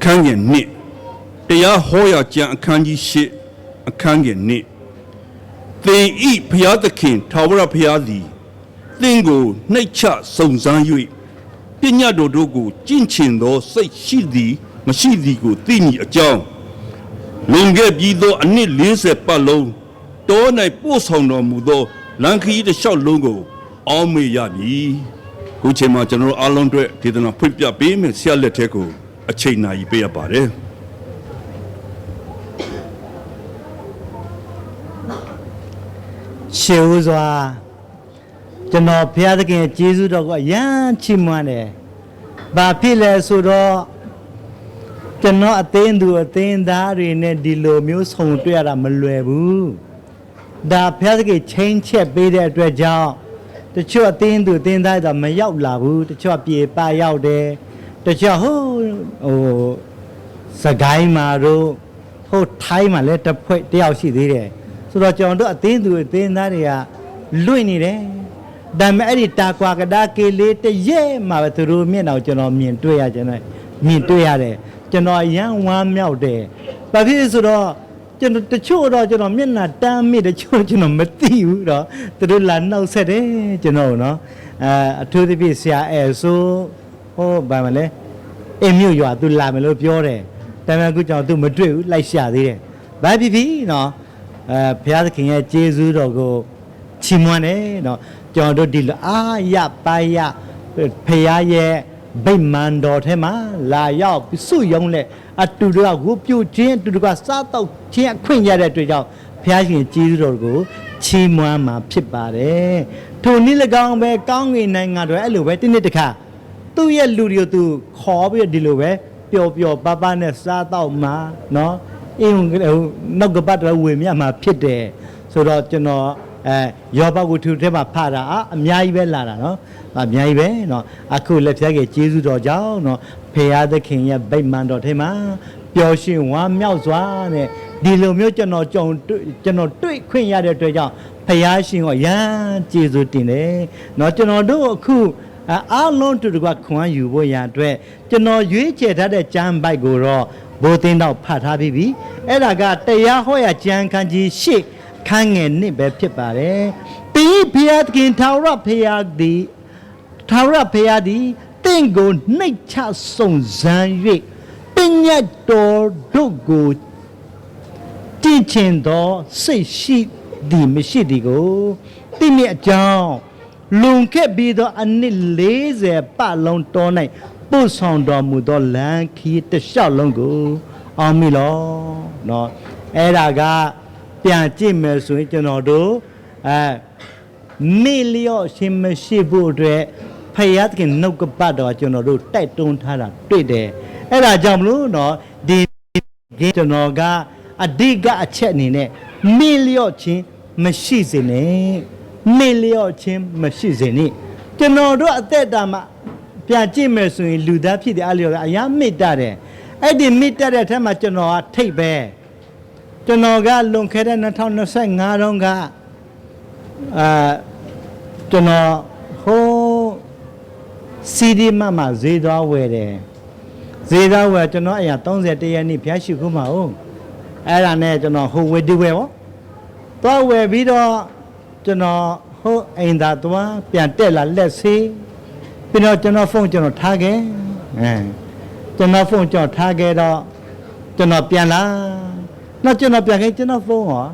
အခန်းငယ်1တရားဟောရာကျမ်းအခန်းကြီး8အခန်းငယ်1သင်ဤဘုရားသခင်ထာဝရဘုရားသည်သင်ကိုနှိတ်ချစုံစမ်း၍ပညာတော်တို့ကိုကျင့်ချင်သောစိတ်ရှိသည်မရှိသည်ကိုသိမည်အကြောင်းလွန်ခဲ့ပြီးသောအနှစ်40ပတ်လုံးတော၌ပို့ဆောင်တော်မူသောလမ်းခရီးတစ်လျှောက်လုံးကိုအောက်မေ့ရမည်ခုချိန်မှာကျွန်တော်အားလုံးအတွက်ဒေသနာဖွင့်ပြပေးမယ်ဆရာလက်ထက်ကိုအချိန်နာရီပေးရပါတယ်ရှေးဦးစွာကျွန်တော်ဘုရားသခင်ကျေးဇူးတော်ကိုအယံချီးမွမ်းတယ်။ဘာဖြစ်လဲဆိုတော့ကျွန်တော်အသင်းသူအသင်းသားတွေနဲ့ဒီလိုမျိုးဆုံတွေ့ရတာမလွယ်ဘူး။ဒါဘုရားသခင်ချိန်ချက်ပေးတဲ့အတွက်ကြောင့်တချို့အသင်းသူအသင်းသားတွေမရောက်လာဘူး။တချို့ပြေပရောက်တယ်။တချို့ဟိုစကိုင်းမှာတို့ဟိုထိုင်းမှာလည်းတစ်ဖွဲ့တယောက်ရှိသေးတယ်။ဆိုတော့ကျွန်တော်တို့အသင်းသူအသင်းသားတွေကလွင့်နေတယ်ဒါပေမဲ့အဲ့ဒီတာကွာကဒါကေလေးတရဲ့မှာပဲသူတို့မျက်နှာကိုကျွန်တော်မြင်တွေ့ရကျွန်တော်မြင်တွေ့ရတယ်ကျွန်တော်ရမ်းဝမ်းမြောက်တယ်ဘာဖြစ်လဲဆိုတော့ကျွန်တော်တချို့တော့ကျွန်တော်မျက်နှာတမ်းမိတချို့ကျွန်တော်မသိဘူးတော့သူတို့လာနှောက်ဆက်တယ်ကျွန်တော်နော်အထူးသဖြင့်ဆရာအဲဆိုဟိုဘာမလဲအင်းမြို့ရွာသူလာမယ်လို့ပြောတယ်ဒါပေမဲ့အခုကျွန်တော်သူမတွေ့ဘူးလိုက်ရှာသေးတယ်ဘာဖြစ်ဖြစ်နော်ဘုရားသခင်ရဲ့ကျေးဇူးတော်ကိုချီးမွမ်းတယ်နော်ကျွန်တော်တို့ဒီလိုအာရပါရဖရာရဲ့ဗိမာန်တော်ထဲမှာလာရောက်စုယုံလက်အတူတကဝုပြုခြင်းအတူတကစားတော့ခြင်းအခွင့်ရတဲ့အတွက်ကြောင့်ဘုရားရှင်ကျေးဇူးတော်ကိုချီးမွမ်းမှာဖြစ်ပါတယ်ထိုနည်း၎င်းပဲကောင်းကင်နိုင်ငံတော်အဲ့လိုပဲတစ်နှစ်တစ်ခါသူ့ရဲ့လူတွေကိုသူခေါ်ပြီးဒီလိုပဲပျော်ပျော်ပါပါနဲ့စားတော့မှာနော်အင်းနောက်ကပတ်တော်ဝင်မြတ်မှာဖြစ်တယ်ဆိုတော့ကျွန်တော်ယောဘဝတ္ထုထဲမှာဖတာအများကြီးပဲလာတာနော်အများကြီးပဲနော်အခုလက်ဖြတ်ကြီးကျေးဇူးတော်ကြောင့်နော်ဖရာသခင်ရဲ့ဗိမာန်တော်ထဲမှာပျော်ရွှင်ဝမ်းမြောက်စွာနဲ့ဒီလိုမျိုးကျွန်တော်တွေ့ခွင့်ရတဲ့အတွက်ကြောင့်ဖရာရှင်ကိုရမ်းကျေးဇူးတင်တယ်နော်ကျွန်တော်တို့အခုအားလုံးတူတကွခွန်ယူဖို့ရအတွက်ကျွန်တော်ရွေးချယ်ထားတဲ့ကျမ်းပိုက်ကိုတော့ဘိုးသိန်းတော့ဖတ်ထားပြီးပြီအဲ့ဒါကတရားဟောရာကျမ်းခန်းကြီး၈ခန်းငယ်နှစ်ပဲဖြစ်ပါတယ်။ဒီဘုရားသခင်ထာဝရဘုရားသည်တင့်ကိုနှိတ်ချစုံစမ်း၍ပညာတော်တို့ကိုတည်ချင်သောစိတ်ရှိသည်မရှိသည်ကိုသိမြအကြောင်းလွန်ခဲ့ပြီးသောအနှစ်40ပတ်လုံးတော်၌ပို့ဆောင်တော်မူသောလမ်းခီးတစ်လျှောက်လုံးကိုအောင်မိလောနော်အဲ့ဒါကပြန်ကြည့်မယ်ဆိုရင်ကျွန်တော်တို့မေလျော့ရှင်မရှိဖို့အတွက်ဖယားသခင်နှုတ်ကပတ်တော်ကျွန်တော်တို့တိုက်တွန်းထားတာတွေ့တယ်အဲ့ဒါကြောင့်မလို့နော်ဒီကျွန်တော်ကအဓိကအချက်အနေနဲ့မေလျော့ခြင်းမရှိစေနဲ့မေလျော့ခြင်းမရှိစေနဲ့ကျွန်တော်တို့အသက်တာမှာပြန်ကြည့်မယ်ဆိုရင်လူသားဖြစ်တဲ့အလျော်အရာမေတ္တာတယ်အဲ့ဒီမေတ္တာတဲ့ထက်မှာကျွန်တော်ကထိတ်ပဲကျွန်တော်ကလွန်ခဲ့တဲ့2025တုန်းကကျွန်တော်ဟိုစီဒီမဈေးသွားဝယ်တယ်ဈေးသွားဝယ်ကျွန်တော်အရာ31ရက်နေ့ဖျားရှိခုမှာဟုတ်အဲ့ဒါနဲ့ကျွန်တော်ဟိုဝယ်ဒီဝယ်ပေါ့သွားဝယ်ပြီးတော့ကျွန်တော်ဟိုအိမ်သာသွားပြန်တက်လာလက်ဆေးပြီးတော့ကျွန်တော်ဖုန်းကျွန်တော်ထားခဲ့ကျွန်တော်ဖုန်းကျွန်တော်ထားခဲ့တော့ကျွန်တော်ပြန်လာနောက်ကျွန်တော်ပြန်ခဲ့ကျွန်တော်ဖုန်းဟော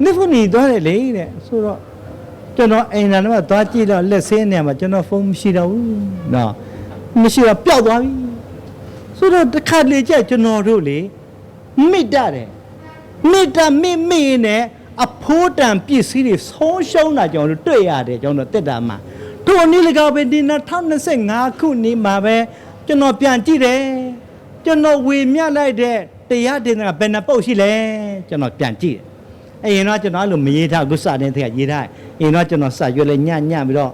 နိဖုန်းနီသွားတယ်လေတဲ့ဆိုတော့ကျွန်တော်အိမ်သာတော့သွားကြည့်တော့လက်ဆေးနေမှာကျွန်တော်ဖုန်းမရှိတော့ဘူးနော်မရှိတော့ပျောက်သွားပြီဆိုတော့တစ်ခါလေကျကျွန်တော်တို့လေမိတ္တတယ်မိတ္တမိနဲ့အဖိုးတန်ပစ္စည်းတွေဆုံးရှုံးတာကျွန်တော်တို့တွေ့ရတယ်ကျွန်တော်တက်တာမှာထိုနည်း၎င်းပဲဒီ2025ခုနှစ်မှာပဲကျွန်တော်ပြန်ကြည့်တယ်ကျွန်တော်ဝေမျှလိုက်တဲ့တရားဒေသနာဘယ်နှပုတ်ရှိလဲကျွန်တော်ပြန်ကြည့်တယ်အရင်တော့ကျွန်တော်အဲ့လိုမရေးထားအခုစတဲ့ထက်ကရေးထားအရင်တော့ကျွန်တော်စရွက်လဲညပြီးတော့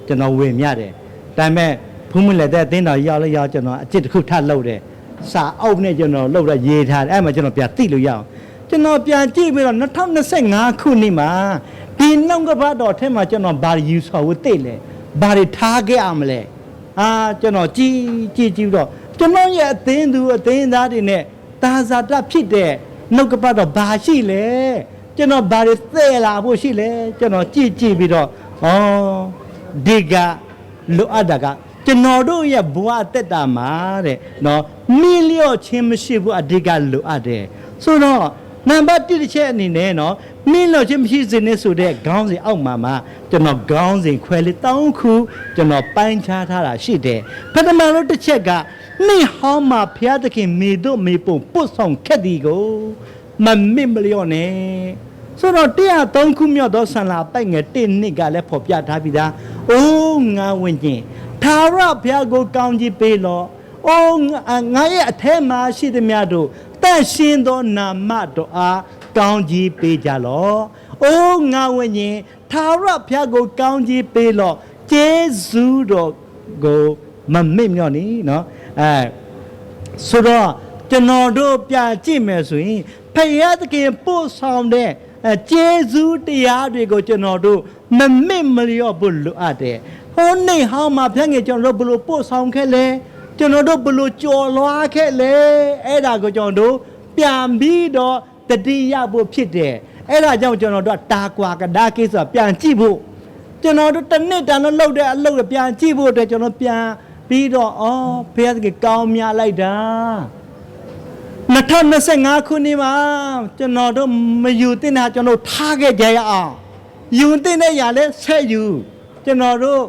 ကျွန်တော်ဝေမျှတယ်ဒါပေမဲ့ဖုံးမလက်တဲ့အသင်းတော်ရောက်လဲရောက်ကျွန်တော်အကျစ်တစ်ခုထပ်လုပ်တယ်စာအုပ်နဲ့ကျွန်တော်လုပ်တော့ရေးထားတယ်အဲ့မှာကျွန်တော်ပြန်သိလို့ရအောင်ကျွန်တော်ပြန်ကြည့်ပြီးတော့2025ခုနှစ်မှာဒီနှုတ်ကပတ်တော်ထဲမှာကျွန်တော်ဘာယူဆော်ဝတ်သိလဲဘာတွေထားခဲ့အောင်မလဲကျွန်တော်ကြည့်တော့ ကျွန်တော်ရဲ့အသင်းသူအသင်းသားတွေနဲ့တာဇာတဖြစ်တဲ့နှုတ်ကပတ်တော့ဘာရှိလဲကျွန်တော်ဘာတွေသိလာဖို့ရှိလဲကျွန်တော်ကြည့်ပြီးတော့ဒီကလိုအပ်တာကကျွန်တော်တို့ရဲ့ဘဝတက်တာမှာတဲ့နော်မိလျော့ချင်းမရှိဘူးအဓိကလိုအပ်တယ်ဆိုတော့နံပါတ်1တစ်ချက်အနေနဲ့နော်မိလျော့ချင်းမရှိစေနဲ့ဆိုတဲ့ခေါင်းစဉ်အောက်မှာကျွန်တော်ခေါင်းစဉ်ခွဲလေး3ခုကျွန်တော်ပိုင်းခြားထားတာရှိတယ်ပထမဆုံးတစ်ချက်ကမိဟောင်းမှာဘုရားသခင်မိတို့မိပုံပုတ်ဆောင်ခဲ့သည်ကိုမမေ့မလျော့နဲ့ဆိုတော့103ခုမြောက်သောဆန္လာပိုက်ငယ်1နှစ်ကလည်းဖော်ပြထားပြီးသားအိုးငါဝင့်ခြင်းသာရဘုရားကိုကောင်းကြီးပေးလောအိုးငါရဲ့အထက်မှာရှိသမျှတို့တန့်ရှင်းသောနာမတော်အားကောင်းကြီးပေးကြလောအိုးငါဝင့်ခြင်းသာရဘုရားကိုကောင်းကြီးပေးလောကျေးဇူးတော်ကိုမမေ့မြော့နီနော်ဆိုတော့ကျွန်တော်တို့ပြကြည့်မယ်ဆိုရင်ဖယားသခင်ပို့ဆောင်တဲ့ကျေးဇူးတရားတွေကိုကျွန်တော်တို့မမေ့မလျော့ဖို့လိုအပ်တယ်ဟိုနေ့ဟောင်းမှာဖျက်ငယ်ကျွန်တော်တို့ဘလို့ပို့ဆောင်ခဲ့လဲကျွန်တော်တို့ဘလို့ကြော်လွားခဲ့လဲအဲ့ဒါကိုကျွန်တော်တို့ပြန်ပြီးတော့တတိယဖို့ဖြစ်တယ်အဲ့ဒါကြောင့်ကျွန်တော်တို့တာကွာကဒါကိစ္စပြန်ကြည့်ဖို့ကျွန်တော်တို့တစ်နှစ်တန်လို့လုပ်တဲ့အလုပ်ကိုပြန်ကြည့်ဖို့အတွက်ကျွန်တော်ပြန်ပြီးတော့ဘုရားသခင်ကောင်းမြတ်လိုက်တာ2025ခုနှစ်မှာကျွန်တော်တို့မယူတင်တာကျွန်တော်ထားခဲ့ကြရအောင်ယူတင်တဲ့ຢာလဲဆက်ယူကျွန်တော်တို့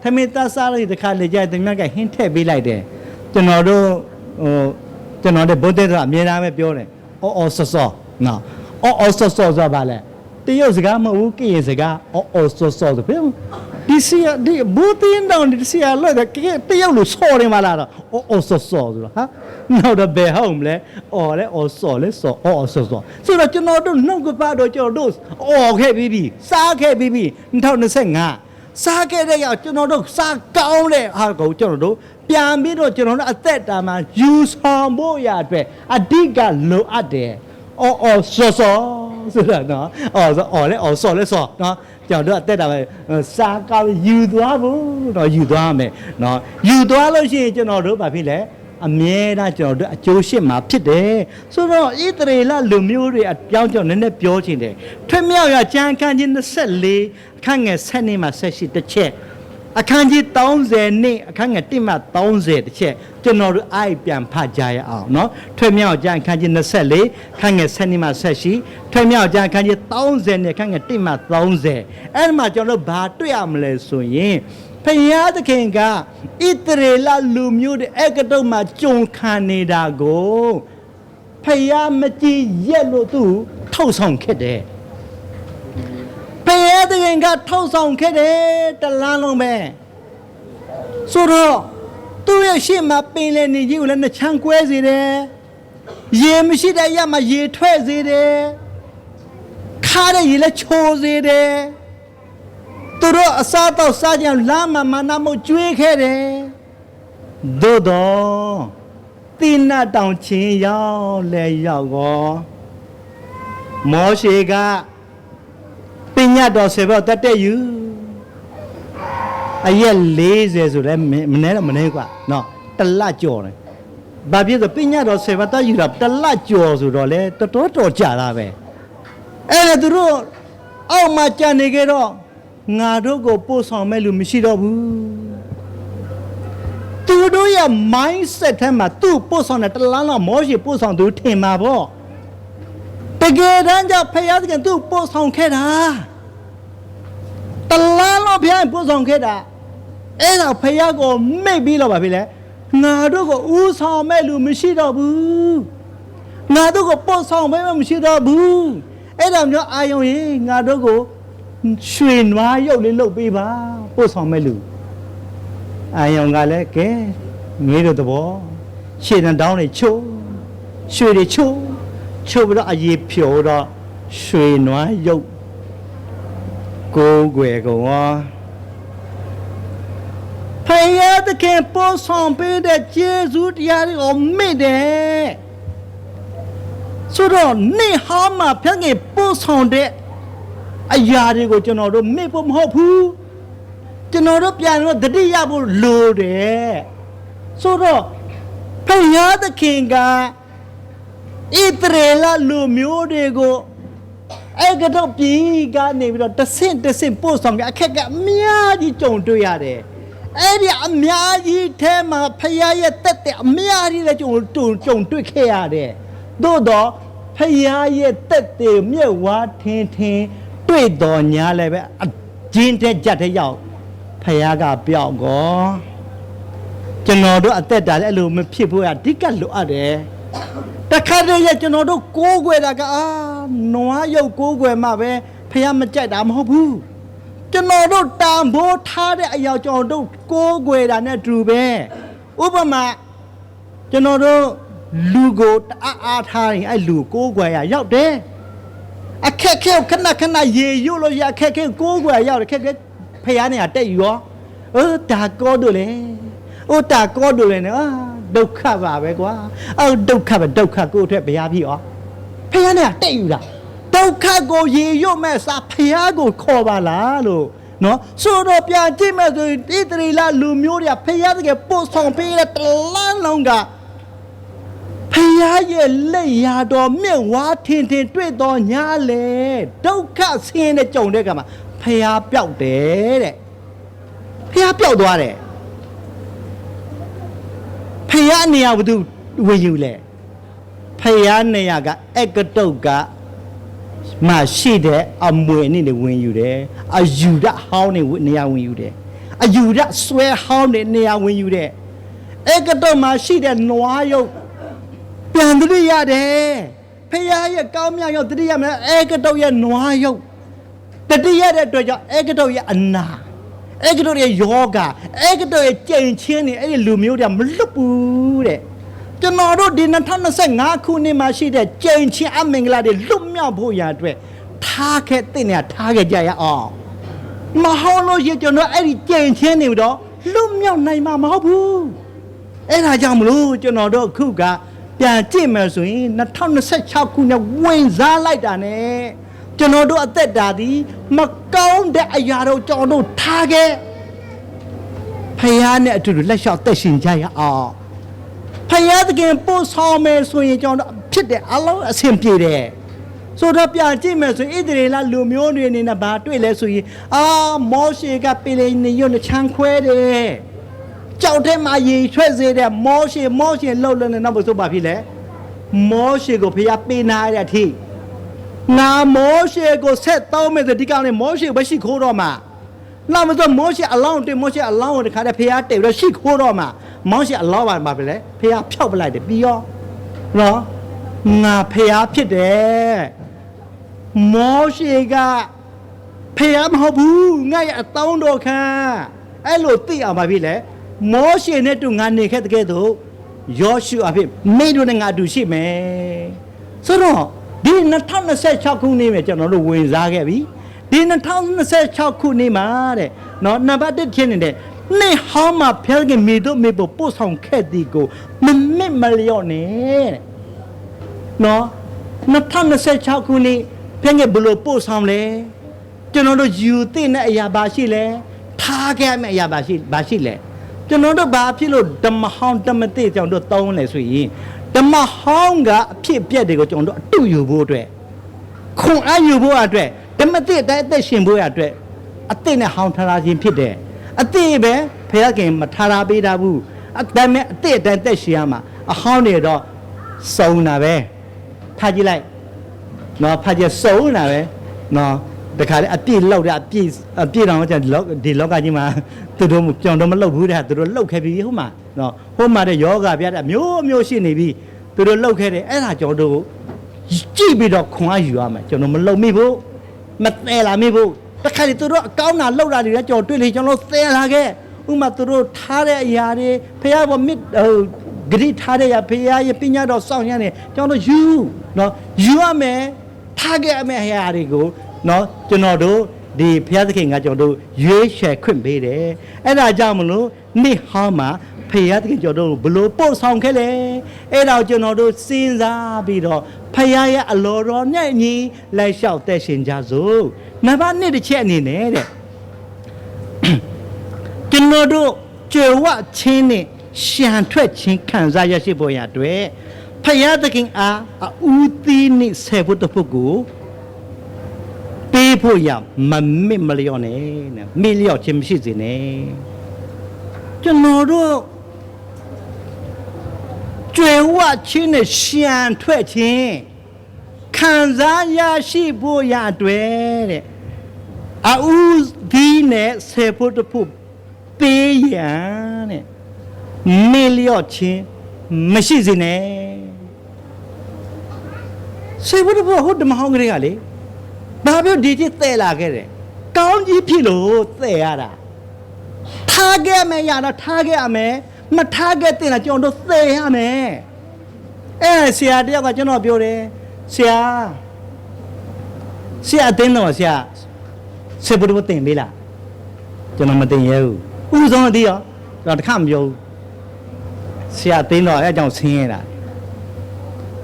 သမီးသားစားလိုက်တခါလေကြတဲ့မြတ်ကဟင်းထည့်ပေးလိုက်တယ်ကျွန်တော်တို့ကျွန်တော်တို့ဘုဒ္ဓတော်အမြဲတမ်းပဲပြောတယ်အော်ဆော့နော်အော်ဆော့ဆိုပါလဲတရုတ်စကားမဟုတ်ဘူးကရင်စကားအော်ဆော့ဆိုဘယ်ဒီစီဒီဘူတင်တောင်ဒီစီလာတဲ့တရုတ်လို့ဆော်နေမှလားတော့အော်ဆော့ဆိုတော့ဟာနောက်တော့ဘယ်ဟုတ်မလဲအော်လဲအော်ဆော့လဲဆော့အော်ဆော့ဆိုတော့ကျွန်တော်တို့နှုတ်ကပတ်တော့ကျွန်တော်တို့အော်ခဲ့ပြီးစားခဲ့ပြီး2025စားခဲ့တဲ့ရောက်ကျွန်တော်တို့စားကောင်းတဲ့ဟာကိုကျွန်တော်တို့ပြန်ပြီးတော့ကျွန်တော်တို့အသက်တာမှာယူဆောင်ဖို့ရအတွက်အဓိကလိုအပ်တယ်အော်ဆော့ဆိုတာနော်အော်လဲအော်ဆော့လဲဆော့နော်ကျွန်တော်တို့အသက်တာပဲစားကောင်းယူသွားဖို့တော့ယူသွားမယ်နော်ယူသွားလို့ရှိရင်ကျွန်တော်တို့ဘာဖြစ်လဲအမြဲတမ်းကျွန်တော်တို့အကျိုးရှိမှာဖြစ်တယ်ဆိုတော့ဣသရေလလူမျိုးတွေအကြောင်းကြောင့်နည်းနည်းပြောချင်တယ်ထွတ်မြောက်ရကျမ်းခန်းကြီး24အခန်းငယ်7မှာ18တစ်ချက်အခန်းကြီး30နဲ့အခန်းငယ်1မှ30တစ်ချက်ကျွန်တော်တို့အဲ့ပြန်ဖတ်ကြရအောင်เนาะထွတ်မြောက်ကျမ်းအခန်းကြီး24အခန်းငယ်7မှ18ထွတ်မြောက်ကျမ်းအခန်းကြီး30နဲ့အခန်းငယ်1မှ30အဲ့ဒီမှာကျွန်တော်တို့ဘာတွေ့ရမလဲဆိုရင်ဖယားသခင်ကဣသရေလလူမျိုးတွေအကတုတ်မှာကြုံခံနေတာကိုဖယားမကြည့်ရက်လို့သူထုတ်ဆောင်ခဲ့တယ်ဖယားသခင်ကထုတ်ဆောင်ခဲ့တယ်တလားလုံးပဲဆိုတော့သူ့ရဲ့ရှေ့မှာပင်လယ်နေကြီးကိုလည်းနှချမ်းကွဲစေတယ်ရေမရှိတဲ့ရမှာရေထွက်စေတယ်ခါတဲ့ရေလည်းချိုးစေတယ်သူတို့အစားတော့စားကြလမ်းမှာမာနမှုကျွေးခဲ့တယ်သို့တော့တိနတ်တောင်ချင်းရောက်လဲရောက်ကောမောရှေကပညာတော်ဆေဘောတတ်တဲ့ယူအရက်40ဆိုလည်းမနေတော့မနေကွာနော်တလကြော်တယ်ဘာဖြစ်လို့ပညာတော်ဆေဘောတတ်ယူတာတလကြော်ဆိုတော့လေတော်ကြာတာပဲအဲ့ဒါသူတို့အောက်မှာကြံနေကြတော့ငါတို့ကိုပို့ဆောင်မဲ့လူမရှိတော့ဘူးသူတို့ရဲ့ mindset ထဲမှာသူ့ပို့ဆောင်တဲ့တလားလောက်မောရှေပို့ဆောင်သူထင်မှာပေါ့တကယ်တမ်းကျဖယားသခင်သူ့ပို့ဆောင်ခဲ့တာတလားလောက်ဖယားပို့ဆောင်ခဲ့တာအဲ့ဒါဖယားကိုမိတ်ပြီးတော့ပါပြီလေငါတို့ကိုဦးဆောင်မဲ့လူမရှိတော့ဘူးငါတို့ကိုပို့ဆောင်မဲ့မရှိတော့ဘူးအဲ့ဒါမျိုးအာယုံရင်ငါတို့ကိုရွှေနွားရုပ်လေးလုပ်ပေးပါပို့ဆောင်မဲ့လူအာယုံကလည်းကဲငေးတို့တဘောရှေ့တန်းတောင်းတွေချိုးရွှေတွေချိုးပြီးတော့အရေးဖြိုတော့ရွှေနွားရုပ်ကိုယ်ွယ်ကောင်ဖယားသခင်ပို့ဆောင်ပေးတဲ့ကျေးဇူးတရားတွေကိုမေ့တယ်ဆိုတော့နေ့ဟောင်းမှာဖခင်ပို့ဆောင်တဲ့အရာတွေကိုကျွန်တော်တို့မေ့ဖို့မဟုတ်ဘူးကျွန်တော်တို့ပြန်တော့တတိယဖို့လိုတယ်ဆိုတော့ ရားသခင်ကဣသရေလလူမျိုးတွေကိုအဲ့ကတော့ပြည်ကနေပြီးတော့တဆင့်ပို့ဆောင်ကြအခက်ကအများကြီးကြုံတွေ့ရတယ်အဲ့ဒီအများကြီးထဲမှာဖခင်ရဲ့တက်တဲ့အများကြီးလည်းကြုံတွေ့ခဲ့ရတယ်သို့တော့ဖခင်ရဲ့တက်တဲ့မြတ်ဝါထင်းတွေ့တော်ညာလည်းပဲအကျဉ်းတဲ့ကြက်တဲ့ရောက်ဖခင်ကပြောင်းကောကျွန်တော်တို့အသက်တာလည်းအဲ့လိုမဖြစ်ဖို့အဓိကလိုအပ်တယ်တခါတည်းကျွန်တော်တို့ကိုးကွယ်တာကနွားရုပ်ကိုးကွယ်မှပဲဖခင်မကြိုက်တာမဟုတ်ဘူးကျွန်တော်တို့တန်ဖိုးထားတဲ့အရာကျွန်တော်တို့ကိုးကွယ်တာနဲ့တူပဲဥပမာကျွန်တော်တို့လူကိုအားထားရင်အဲ့လူကိုးကွယ်ရရောက်တယ်အခက်ခဲခဏရေရွလို့ရအခက်ခဲကိုးကွယ်ရောက်တယ်ခက်ခဲဖခင်နဲ့တက်ရောဒါကောတို့လေတာကောတို့လေနော်ဒုက္ခပါပဲကွာဒုက္ခကိုအတွက်ဘုရားဖြစ်ဩဖခင်နဲ့တက်ယူတာဒုက္ခကိုရေရွမဲ့စားဖခင်ကိုခေါ်ပါလားလို့နော်ဆိုတော့ပြန်ကြည့်မဲ့ဆိုဣသရေလလူမျိုးတွေကဖခင်တကယ်ပို့ဆောင်ပေးတဲ့တလန်းလုံးကဖခင်ရဲ့လက်ရာတော်မြင့်ဝါထင်တွေ့တော်ညာလေဒုက္ခဆင်းတဲ့ကြုံတဲ့ကမှာဖခင်ပျောက်တယ်တဲ့ဖခင်ပျောက်သွားတယ်ဖခင်နေရာဘသူဝင်ယူလဲဖခင်နေရာကအကတုတ်ကမရှိတဲ့အမွေနဲ့ဝင်ယူတယ်အယူဒဟောင်းနဲ့နေရာဝင်ယူတယ်အယူဒဆွဲဟောင်းနဲ့နေရာဝင်ယူတယ်အကတုတ်မှာရှိတဲ့နွားရုပ်ပြန်တရိရတယ်ဖခင်ရဲ့ကောင်းမြတ်ရုပ်တရိရမယ်အကတုတ်ရဲ့နွားရုပ်တတိရတဲ့အတွက်ကြောင့်အကတုတ်ရဲ့အနာအဲ့ကတို့ရဲ့ယောဂအဲ့ကတို့ရဲ့ကြင်ချင်းနေအဲ့ဒီလူမျိုးတွေကမလွတ်ဘူးတဲ့ကျွန်တော်တို့ဒီ2025ခုနှစ်မှာရှိတဲ့ကြင်ချင်းအမင်္ဂလာတွေလွတ်မြောက်ဖို့ရာအတွက်ထားခဲ့တဲ့နေရာထားခဲ့ကြရအောင်မဟုတ်လို့ရကျွန်တော်အဲ့ဒီကြင်ချင်းနေတော့လွတ်မြောက်နိုင်မှာမဟုတ်ဘူးအဲ့ဒါကြောင့်မလို့ကျွန်တော်တို့အခုကပြန်ကြည့်မယ်ဆိုရင်2026ခုနှစ်ဝင်စားလိုက်တာ ਨੇကျွန်တော်တို့အသက်တာဒီမကောင်းတဲ့အရာတို့ကျွန်တော်တို့ထားခဲ့ဖခင်နဲ့အတူတူလက်လျှောက်သက်ရှင်ကြရအောင်ဖခင်တကယ်ပို့ဆောင်မယ်ဆိုရင်ကျွန်တော်တို့ဖြစ်တဲ့အလုံးအဆင်ပြေတယ်ဆိုတော့ပြန်ကြည့်မယ်ဆိုရင်ဣသရေလလူမျိုးတွေအနေနဲ့ဘာတွေ့လဲဆိုရင်မောရှေကပြည်လေနေရွချမ်းခွဲတယ်ကြောက်ထဲမှာရေထွက်စေတဲ့မောရှေလှုပ်လို့နောက်ဆိုဘာဖြစ်လဲမောရှေကိုဖခင်ပေးနာတဲ့အထိငါမောရှေကိုဆက်တောင်းမယ်ဆိုဒီကောင်နဲ့မောရှေပဲရှိခိုးတော့မှာနောက်မဆိုမောရှေအလောင်းတင်မောရှေအလောင်းကိုတခါတည်းဖះတိတ်ပြီးတော့ရှိခိုးတော့မှာမောရှေအလောင်းပါပဲလေဖះဖြောက်ပလိုက်တယ်ပြီးရောနော်ငါဖះဖြစ်တယ်မောရှေကဖះမဟုတ်ဘူးငါရဲ့အတောင်းတော်ခံအဲ့လိုသိအောင်ပါပြီလေမောရှေနဲ့တူငါနေခဲ့တဲ့ကဲ့သို့ယောရှုအဖြစ်မိတို့နဲ့ငါအတူရှိမယ်ဆိုတော့ဒီ2026ခုနှစ်မှာကျွန်တော်တို့ဝင်စားခဲ့ပြီဒီ2026ခုနှစ်မှာတဲ့နော်နံပါတ်1ဖြစ်နေတဲ့နေ့ဟောင်းမှာဖျက်ခင်မိတို့မိဖို့ပို့ဆောင်ခဲ့သည်ကိုမမစ်မလျော့နဲ့နော်2026ခုနှစ်ဖျက်ခင်ဘလို့ပို့ဆောင်လဲကျွန်တော်တို့ယူသိတဲ့အရာပါရှိလဲထားခဲ့မယ့်အရာပါရှိလဲကျွန်တော်တို့ဘာဖြစ်လို့ဓမ္မဟောင်းဓမ္မသိကျွန်တော်တို့တောင်းလဲဆိုရင်ဓမ္မဟောင်းကအဖြစ်ပြက်တွေကိုကျွန်တော်တို့အတူယူဖို့အတွက်ခွန်အားယူဖို့အတွက်ဓမ္မတိအတိုင်းအသက်ရှင်ဖို့အတွက်အသစ်နဲ့ဟောင်းထားတာခြင်းဖြစ်တယ်အသစ်ပဲဖခင်မထားတာပေးတာဘူးအတိုင်းနဲ့အသစ်အတိုင်းသက်ရှင်ရမှာအဟောင်းတွေတော့စုံတာပဲဖတ်ကြည့်လိုက်နော်ဖတ်ကြစုံတာပဲနော်တခါလေအပြည့်လောက်တာအပြည့်တောင်ကျဒီလောကကြီးမှာသူတို့ကြောင်တော့မလောက်ဘူးတဲ့သူတို့လောက်ခဲ့ပြီဟုတ်မှာနော်ဟုတ်မှာတဲ့ယောဂပြတဲ့မျိုးရှိနေပြီသူတို့လောက်ခဲ့တယ်အဲ့ဒါကျွန်တော်တို့ကြည့်ပြီးတော့ခွန်အားယူရမယ်ကျွန်တော်မလုံမိဘူးမသဲလာမိဘူးတခါလေသူတို့အကောင်းတာလောက်တာတွေလည်းကျွန်တော်တွေ့လေကျွန်တော်သဲလာခဲ့ဥမာသူတို့ထားတဲ့အရာတွေဖះဘောမြစ်ဂရိထားတဲ့အရာဖះရဲ့ပညာတော်စောင့်ရနေကျွန်တော်ယူနော်ယူရမယ်ထားခဲ့ရမယ့်အရာတွေကိုနော်ကျွန်တော်တို့ဒီဘုရားသခင်ကကျွန်တော်တို့ရွေးချယ်ခွင့်ပေးတယ်အဲ့ဒါကြောင့်မလို့နေ့ဟောင်းမှာဘုရားသခင်ကျွန်တော်တို့ဘလို့ပို့ဆောင်ခဲ့လဲအဲ့ဒါကျွန်တော်တို့စဉ်းစားပြီးတော့ဘုရားရဲ့အလိုတော်နဲ့အညီလိုက်လျှောက်သက်ရှင်ကြစို့နံပါတ်1တစ်ချက်အနေနဲ့တဲ့ကျွန်တော်တို့ကြွယ်ဝချင်းနဲ့ ရှံထွက်ခြင်းခံစားရရှိဖို့ရအတွက်ဖယားသခင်အားဦးသီးနှင့်ဆယ်ဖို့တဖို့ကိုပေးဖို့ရမမစ်မလျော့နဲ့မေ့လျော့ခြင်းမရှိစေနဲ့ကျွန်တော်တို့ကျွေဝချင်းနဲ့ရှံထွက်ခြင်းခံစားရရှိဖို့ရအတွက်တဲ့အဦးသီးနဲ့ဆယ်ဖို့တဖို့ပေးရန်တဲ့မေ့လျော့ခြင်းမရှိစေနဲ့ဆယ်ဖို့တဖို့ဟုတ်ဓမ္မဟောင်းကလေးကလေဘာပြောဒီတိတဲ့လာခဲ့တယ်ကောင်းကြီးဖြစ်လို့တဲ့ရတာထားခဲ့မယ်ရတော့ထားခဲ့ရမယ်မထားခဲ့တဲ့လားကျွန်တော်တို့တဲ့ရမယ်ဆရာတယောက်ကကျွန်တော်ပြောတယ်ဆရာအတင်းတော့ဆရာစေဘုဒ္ဓတင်ပေးလားကျွန်တော်မတင်ရဘူးဥဆုံးအသေးရောတော့တခါမပြောဘူးဆရာအတင်းတော့အဲအကြောင်းဆင်းရတာ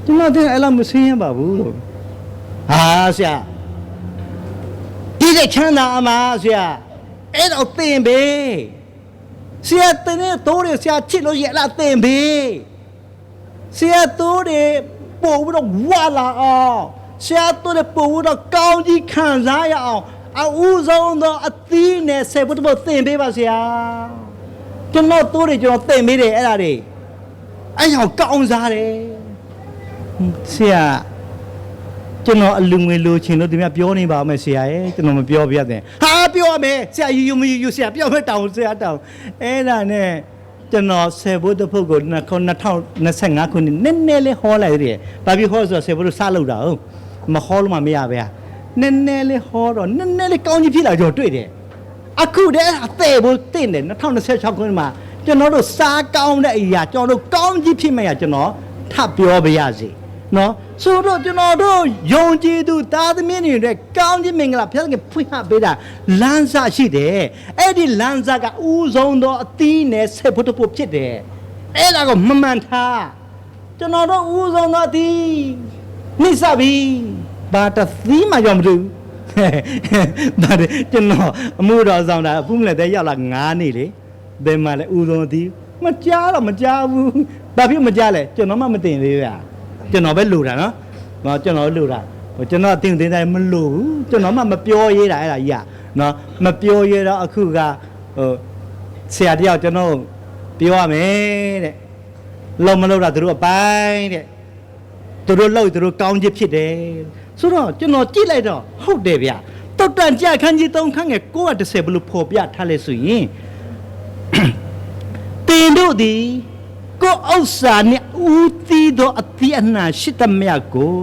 ကျွန်တော်တင်အဲ့လိုမဆင်းရပါဘူးလို့ဟာဆရာဒီတဲ့ချမ်းသာအမဆရာအဲ့တော့တင်ပေးဆရာတင်နေတိုးတယ်ဆရာချစ်လို့ရလားတင်ပေးဆရာတိုးတယ်ပို့ပြီးတော့ဝါလာအောင်ဆရာတိုးတယ်ပို့ပြီးတော့ကောင်းကြီးခံစားရအောင်အဦးဆုံးသောအသီးနဲ့ဆယ်ဘုတ်ဘုတ်တင်ပေးပါဆရာကျွန်တော်တိုးတယ်ကျွန်တော်တင်ပေးတယ်အဲ့ဒါတွေအဲ့ကြောင့်ကောင်းစားတယ်ဆရာကျွန်တော်အလူငွေလိုချင်လို့ဒီမြပြောနေပါမယ်ဆရာရဲ့ကျွန်တော်မပြောပြတဲ့ဟာပြောရမယ်ဆရာယူမယူဆရာပြောမယ်တောင်းဆရာတောင်းအဲ့ဒါနဲ့ကျွန်တော်ဆယ်ဘုတ်တဖုတ်ကို2025ခုနှစ်နည်းနည်းလေးဟောလိုက်တယ်ဘာဖြစ်ဟောဆိုဆယ်ဘုတ်စလုပ်တာဟုတ်မဟောလို့မှမရပဲနည်းနည်းလေးဟောတော့နည်းနည်းလေးကောင်းကြီးဖြစ်လာကြောတွေ့တယ်အခုတည်းအသေးဘုတ်တင်တယ်2026ခုနှစ်မှာကျွန်တော်တို့စားကောင်းတဲ့အရာကျွန်တော်တို့ကောင်းကြီးဖြစ်မှရကျွန်တော်ထပ်ပြောပါရစေနော်ဆိုတော့ကျွန်တော်တို့ယုံကြည်သူသားသမီးတွေအတွက်ကောင်းခြင်းမင်္ဂလာဘုရားကဖွင့်ဟပေးတာလမ်းစာရှိတယ်အဲ့ဒီလမ်းစာကဥဆုံးသောအသီးနဲ့ဆက်ဖို့တဖို့ဖြစ်တယ်အဲ့ဒါကိုမမှန်ထားကျွန်တော်တို့ဥဆုံးသောအသီးနှိစပြီဘာတသီးမှကြောင့်မတူဒါကျွန်တော်အမှုတော်ဆောင်တာအခုမလည်းတဲ့ရောက်လာ9နေ့လေဘယ်မှာလဲဥဆုံးအသီးမကြားတော့မကြားဘူးဘာဖြစ်မကြားလဲကျွန်တော်မှမတင်သေးဘူးကျွန်တော်ပဲလူတာနော်ကျွန်တော်လူတာကျွန်တော်တင်တိုင်းမလူဘူးကျွန်တော်မှမပြောရဲတာအဲ့ဒါကြီးနော်မပြောရဲတော့အခုကဆရာတယောက်ကျွန်တော်ပြောရမယ်တဲ့လုံမလုံတာသူတို့အပိုင်းတဲ့သူတို့လုံသူတို့ကောင်းချစ်ဖြစ်တယ်ဆိုတော့ကျွန်တော်ကြည့်လိုက်တော့ဟုတ်တယ်ဗျတုတ်တန်ကြခန်းကြီး3ခန်းငယ်910ဘလို့ဖော်ပြထားလဲဆိုရင်တင်တို့သည်ကိုဥစ္စာနဲ့ဦးသီးသောအသီးအနှံရှိသမျှကို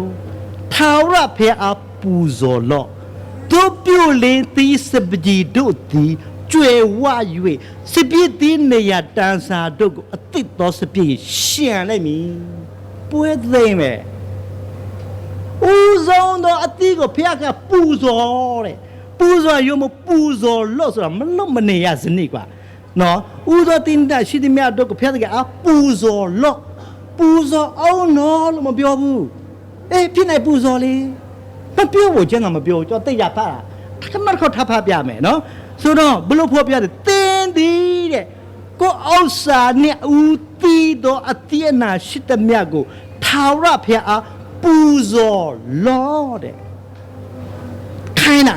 ထာဝရဘုရားပူဇော်လော့တို့ပြုလင်းသီးစပကြီးတို့သည်ကျွယ်ဝ၍စပြည့်သီးနေရတန်းစာတို့ကိုအသစ်သောစပြည့်ရှံလိုက်မည်ပွဲသိမ့်မယ်ဦးဆုံးသောအသီးကိုဘုရားကပူဇော်တဲ့ပူဇော်ရုံမပူဇော်လို့ဆိုတာမလို့မနေရစနစ်ကွာနော်ဥသောတင်တရှိသည်များတို့ကိုဖျက်တဲ့အားပူဇော်လော့ပူဇော်အောင်နော်လို့မပြောဘူးဖြစ်နေပူဇော်လေမပြောဘူးကျန်တာမပြောကြောတိတ်ရဖတ်တာခမခေါထပ်ဖတ်ပြမယ်နော်ဆိုတော့ဘလို့ဖော်ပြတယ်တင်းသည်တဲ့ကိုအောက်စာနဲ့ဦးသီးသောအတိအနာရှိသည်များကိုထာဝရဘုရားအားပူဇော်လော့တဲ့ခိုင်းတာ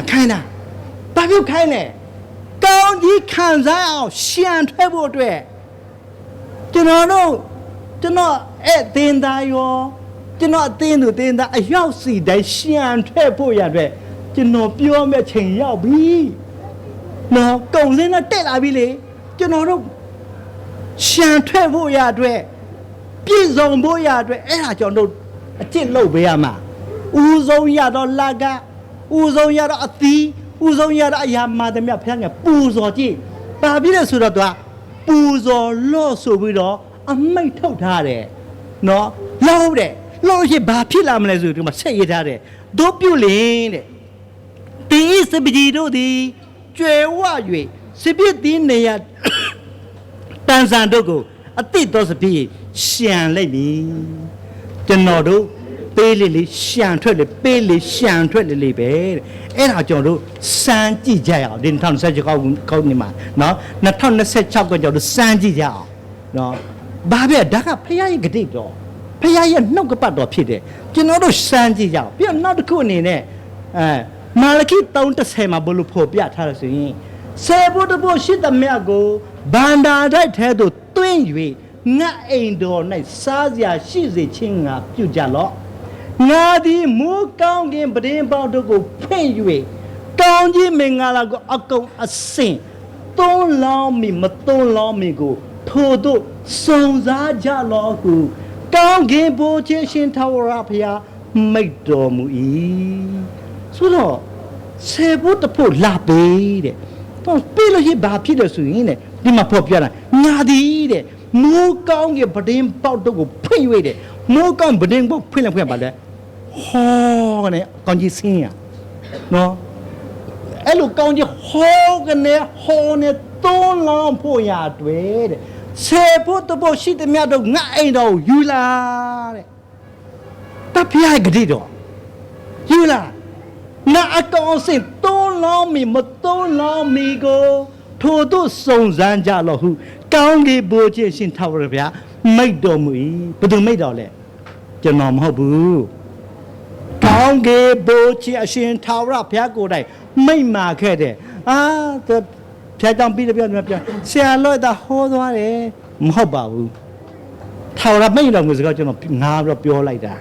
ဘာဖြစ်ခိုင်းလဲကောင်းကြီးခံစားအောင်ရှံထွက်ဖို့အတွက်ကျွန်တော်အဲ့တင်သားရောကျွန်တော်အသင်းသူတင်သားအရောက်စီတိုင်းရှံထွက်ဖို့ရတဲ့ကျွန်တော်ပြောမဲ့ချိန်ရောက်ပြီနော်ကုံစင်းနဲ့တက်လာပြီလေကျွန်တော်တို့ရှံထွက်ဖို့ရအတွက်ပြည့်စုံဖို့ရအတွက်အဲ့ဒါကျွန်တော်တို့အကျင့်လုပ်ပေးရမှာဦးဆုံးရတော့လကဦးဆုံးရတော့အသီးဦးဆုံးရတဲ့အရာမှတည်းမြတ်ဖျက်ငယ်ပူဇော်ကြည့်ပါပြီလေဆိုတော့သူကပူဇော်လို့ဆိုပြီးတော့အမိတ်ထုတ်ထားတယ်နော်လောက်တယ်လို့ရှိဘာဖြစ်လာမလဲဆိုဒီမှာဆက်ရထားတယ်တို့ပြုလင်းတဲ့ဒီစပကြီးတို့သည်ကျွယ်ဝ၍စပြည့်သည်နေရတန်ဆန်တို့ကိုအတိတ်သောစပြည့်ရှံလိုက်ပြီကျွန်တော်တို့ပေးလေးရှံထွက်လေပေးလေးရှံထွက်လေပဲအဲ့ဒါကျွန်တော်တို့စမ်းကြည့်ကြရအောင်ဒီ2026ခုနှစ်မှာနော်2026ကကျွန်တော်တို့စမ်းကြည့်ကြအောင် နော်ဘာပဲဒါကဖခင်ရဲ့ဂတိတော်ဖခင်ရဲ့နှုတ်ကပတ်တော်ဖြစ်တယ်ကျွန်တော်တို့စမ်းကြည့်ကြအောင်ပြီးတော့နောက်တစ်ခုအနေနဲ့မာလခိ3:30မှာဘလို့ဖော်ပြထားလို့ဆိုရင်ဆေဘုတ်ဘုရှိသမျှကိုဗန္ဒာတိုက်ထဲသို့တွင်း၍ငါအိမ်တော်၌စားစရာရှိစေခြင်းငါပြုကြလော့ငါသည်မိုးကောင်းကင်ပဒင်းပေါတို့ကိုဖွင့်၍ကောင်းကြီးမင်္ဂလာကိုအကုန်အစင်သွန်းလောင်းမိမသွန်းလောင်းမိကိုထို့သို့စုံစားကြလော့ဟုကောင်းကင်ဘိုးခြင်းရှင်ထာဝရဘုရားမိတ်တော်မူ၏ဆိုတော့ဆေဘုတ်ဖို့လာပေးတဲ့တော့ပြီးလို့ရှိဘာဖြစ်တယ်ဆိုရင်တဲ့ဒီမှာဖော်ပြတာငါသည်တဲ့မိုးကောင်းကင်ပဒင်းပေါတို့ကိုဖွင့်၍တဲ့မိုးကောင်းပဒင်းပေါဖွင့်လိုက်ပါလေဟောနဲ့ကောင်းကြီးစင်းရနော်အဲ့လိုကောင်းကြီးဟောကနေဟောနဲ့သွန်းလောင်းဖို့ရတွေ့တဲ့ဆေဖို့တဖို့ရှိတဲ့မြတ်တော့ငါအိမ်တော်ယူလာတဲ့တပြိုင်ကြည့်တော့ယူလာငါအကောင်စင်သွန်းလောင်းမီမသွန်းလောင်းမီကိုထို့သို့စုံစမ်းကြလော့ဟုကောင်းကင်ဘိုးခြင်းရှင်ထာဝရဘုရားမိတ်တော်မူ၏ဘယ်သူမိတ်တော်လဲကျွန်တော်မဟုတ်ဘူးကောင်းကင်ဘိုးခြင်းအရှင်ထာဝရဘုရားကိုယ်တိုင်မိတ်မာခဲ့တယ်ဖျားကြောင်ပြီးတော့ပြောဆရာလို့တာဟောသွားတယ်မဟုတ်ပါဘူးထာဝရမိတ်တော်ကိုစကားကျွန်တော်ငါတော့ပြောလိုက်တာ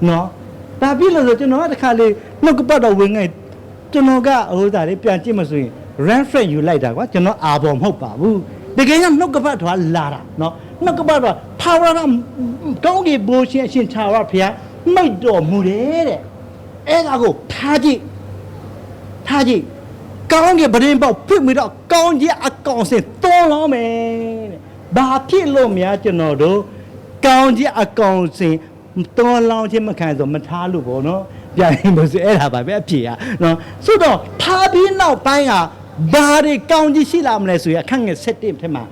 နော်ဒါပြလို့ဆိုကျွန်တော်ကတခါလေနှုတ်ကပတ်တော်ဝင်ငယ်ကျွန်တော်ကဟိုသားလေးပြန်ကြည့်မဆိုရင် reference ယူလိုက်တာကွာကျွန်တော်အာဘော်မဟုတ်ပါဘူးတကယ်ကနှုတ်ကပတ်တော်လာတာနော်နှုတ်ကပတ်တော်ထာဝရကောင်းကင်ဘိုးရှင်အရှင်ထာဝရဘုရားမိတ်တော်မူတယ်တဲ့အဲ့ဒါကိုထားကြည့်ကောင်းကင်ပဒင်းပေါဖွင့်ပြီးတော့ကောင်းကြီးအကောင်စင်သွန်းလောင်းမယ်တဲ့ဘာဖြစ်လို့များကျွန်တော်တို့ကောင်းကြီးအကောင်စင်သွန်းလောင်းခြင်းမခံဆိုမထားလို့ပေါ့နော်ပြန်ရင်လို့ဆိုအဲ့ဒါပါပဲအဖြေอ่ะနော်ဆိုတော့ထားပြီးနောက်ပိုင်းကဘာတွေကောင်းကြီးရှိလာမလဲဆိုရင်အခန်းငယ်7ထဲမှာ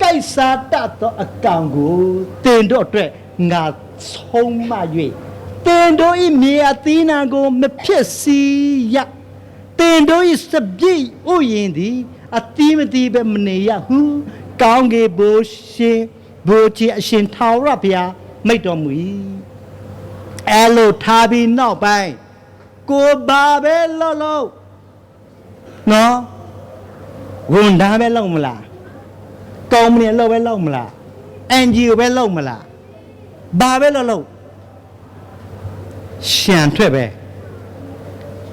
ကိုက်စားတတ်သောအကောင်ကိုတင်တို့အတွက်ငါဆုံးမ၍တင်တို့ဤမြေအသီးနှံကိုမဖြစ်စီရတင်တို့ဤစပြည့်ဥယင်သည်အသီးမသီးပဲမနေရဟုကောင်းကင်ဘိုးရှင်ဘိုးကြီးအရှင်ထာဝရဘုရားမိတ်တော်မူ၏အဲ့လိုထားပြီးနောက်ပိုင်းကိုဘာပဲလှုပ်နော်ဝန်သားပဲလှုပ်မလားကောင်းမင်းလှုပ်ပဲလှုပ်မလားအန်ဂျီပဲလှုပ်မလားဘာပဲလှုပ်ရှံထွက်ပဲ